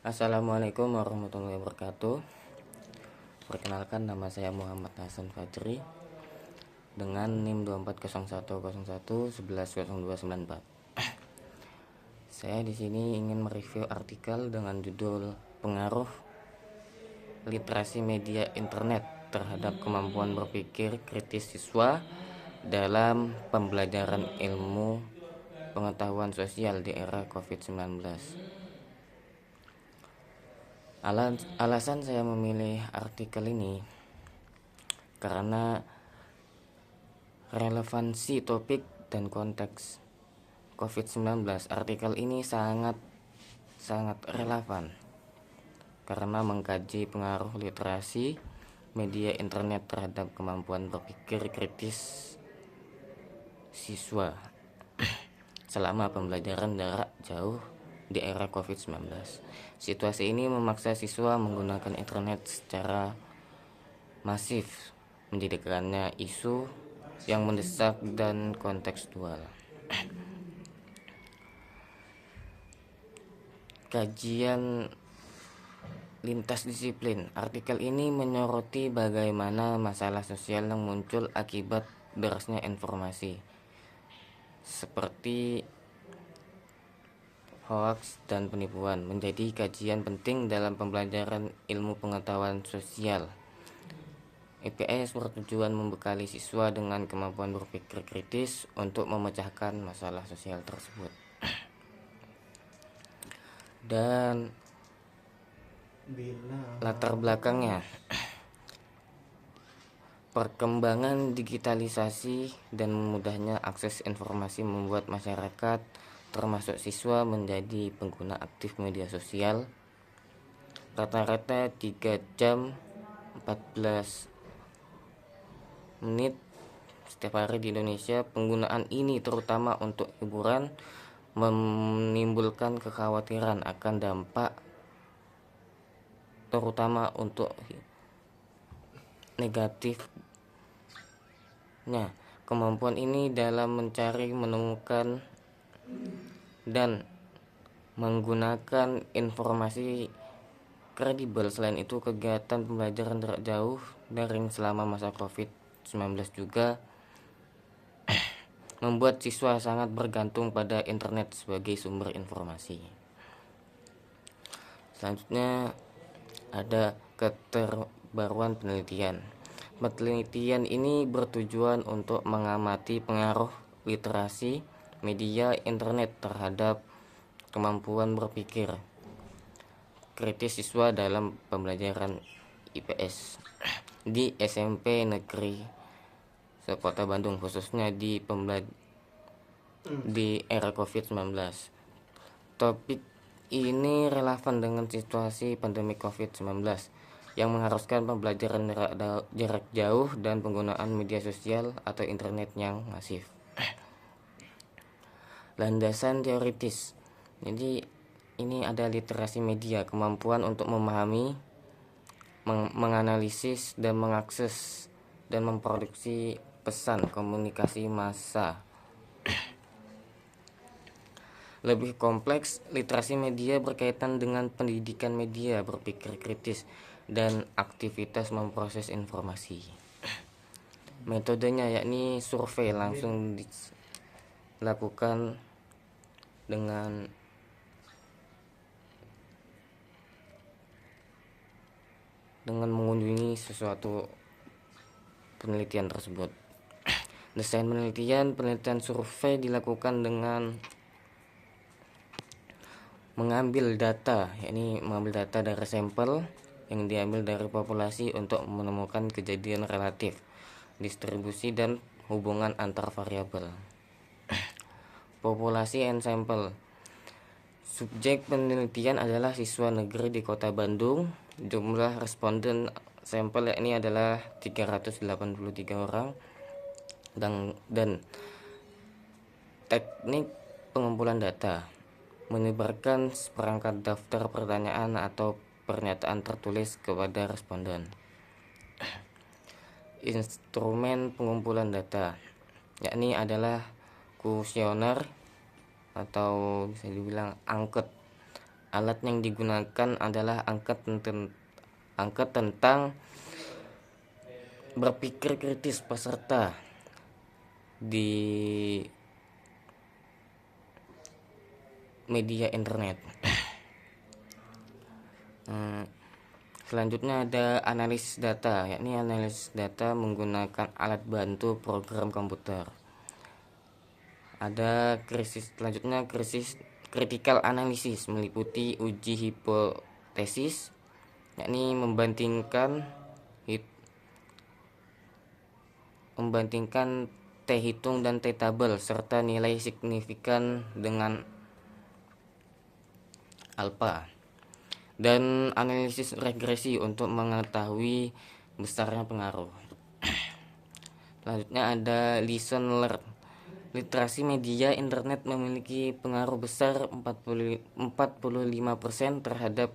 Assalamualaikum warahmatullahi wabarakatuh. Perkenalkan, nama saya Muhammad Hasan Fajri dengan NIM 240101110294. Saya di sini ingin mereview artikel dengan judul Pengaruh Literasi Media Internet terhadap kemampuan berpikir kritis siswa dalam pembelajaran ilmu pengetahuan sosial di era COVID-19. Alasan saya memilih artikel ini karena relevansi topik dan konteks COVID-19. Artikel ini sangat relevan karena mengkaji pengaruh literasi media internet terhadap kemampuan berpikir kritis siswa selama pembelajaran jarak jauh di era COVID-19. Situasi ini memaksa siswa menggunakan internet secara masif, menjadikannya isu yang mendesak dan kontekstual. Kajian lintas disiplin. Artikel ini menyoroti bagaimana masalah sosial yang muncul akibat derasnya informasi, seperti hoaks dan penipuan, menjadi kajian penting dalam pembelajaran ilmu pengetahuan sosial. IPS bertujuan membekali siswa dengan kemampuan berpikir kritis untuk memecahkan masalah sosial tersebut. Dan latar belakangnya, perkembangan digitalisasi dan mudahnya akses informasi membuat masyarakat termasuk siswa menjadi pengguna aktif media sosial. Rata-rata 3 jam 14 menit setiap hari di Indonesia. Penggunaan ini terutama untuk hiburan menimbulkan kekhawatiran akan dampak terutama untuk negatifnya. Kemampuan ini dalam mencari, menemukan dan menggunakan informasi kredibel. Selain itu, kegiatan pembelajaran jarak jauh daring selama masa COVID-19 juga membuat siswa sangat bergantung pada internet sebagai sumber informasi. Selanjutnya ada keterbaruan penelitian. Penelitian ini bertujuan untuk mengamati pengaruh literasi media internet terhadap kemampuan berpikir kritis siswa dalam pembelajaran IPS di SMP negeri sekota Bandung, khususnya di era COVID-19. Topik ini relevan dengan situasi pandemi COVID-19 yang mengharuskan pembelajaran jarak jauh dan penggunaan media sosial atau internet yang masif. Landasan teoritis. Jadi ini ada literasi media, kemampuan untuk memahami, menganalisis dan mengakses dan memproduksi pesan komunikasi massa. Lebih kompleks, literasi media berkaitan dengan pendidikan media berpikir kritis dan aktivitas memproses informasi. Metodenya yakni survei langsung dilakukan dengan mengunjungi sesuatu penelitian tersebut. Desain penelitian survei dilakukan dengan mengambil data dari sampel yang diambil dari populasi untuk menemukan kejadian relatif, distribusi dan hubungan antar variabel. Populasi and sample. Subjek penelitian adalah siswa negeri di Kota Bandung. Jumlah responden sampel ini adalah 383 orang. Dan teknik pengumpulan data menyebarkan seperangkat daftar pertanyaan atau pernyataan tertulis kepada responden. Instrumen pengumpulan data yakni adalah kuesioner atau bisa dibilang angket Alat yang digunakan adalah angka tentang berpikir kritis peserta di media internet. Selanjutnya ada analisis data, yakni analisis data menggunakan alat bantu program komputer. Ada selanjutnya critical analysis, meliputi uji hipotesis, yakni membandingkan T hitung dan T tabel serta nilai signifikan dengan alfa. Dan analisis regresi untuk mengetahui besarnya pengaruh. Selanjutnya ada lesson learned. Literasi media internet memiliki pengaruh besar 45% terhadap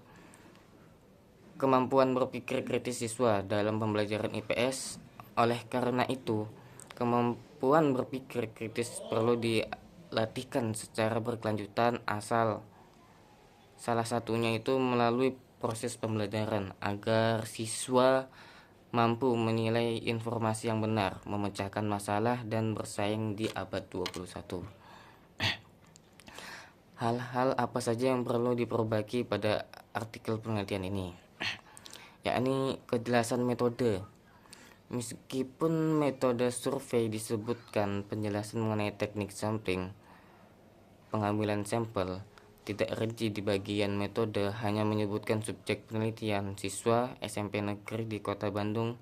kemampuan berpikir kritis siswa dalam pembelajaran IPS. Oleh karena itu, kemampuan berpikir kritis perlu dilatihkan secara berkelanjutan, salah satunya itu melalui proses pembelajaran agar siswa mampu menilai informasi yang benar, memecahkan masalah, dan bersaing di abad 21. Hal-hal apa saja yang perlu diperbaiki pada artikel penelitian ini? Yakni kejelasan metode. Meskipun metode survei disebutkan penjelasan mengenai teknik sampling, pengambilan sampel, tidak rinci di bagian metode, hanya menyebutkan subjek penelitian, siswa SMP negeri di Kota Bandung,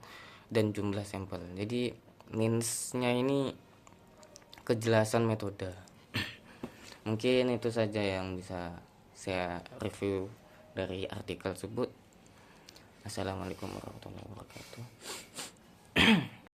dan jumlah sampel. Jadi minusnya ini kejelasan metode. Mungkin itu saja yang bisa saya review dari artikel tersebut. Assalamualaikum warahmatullahi wabarakatuh.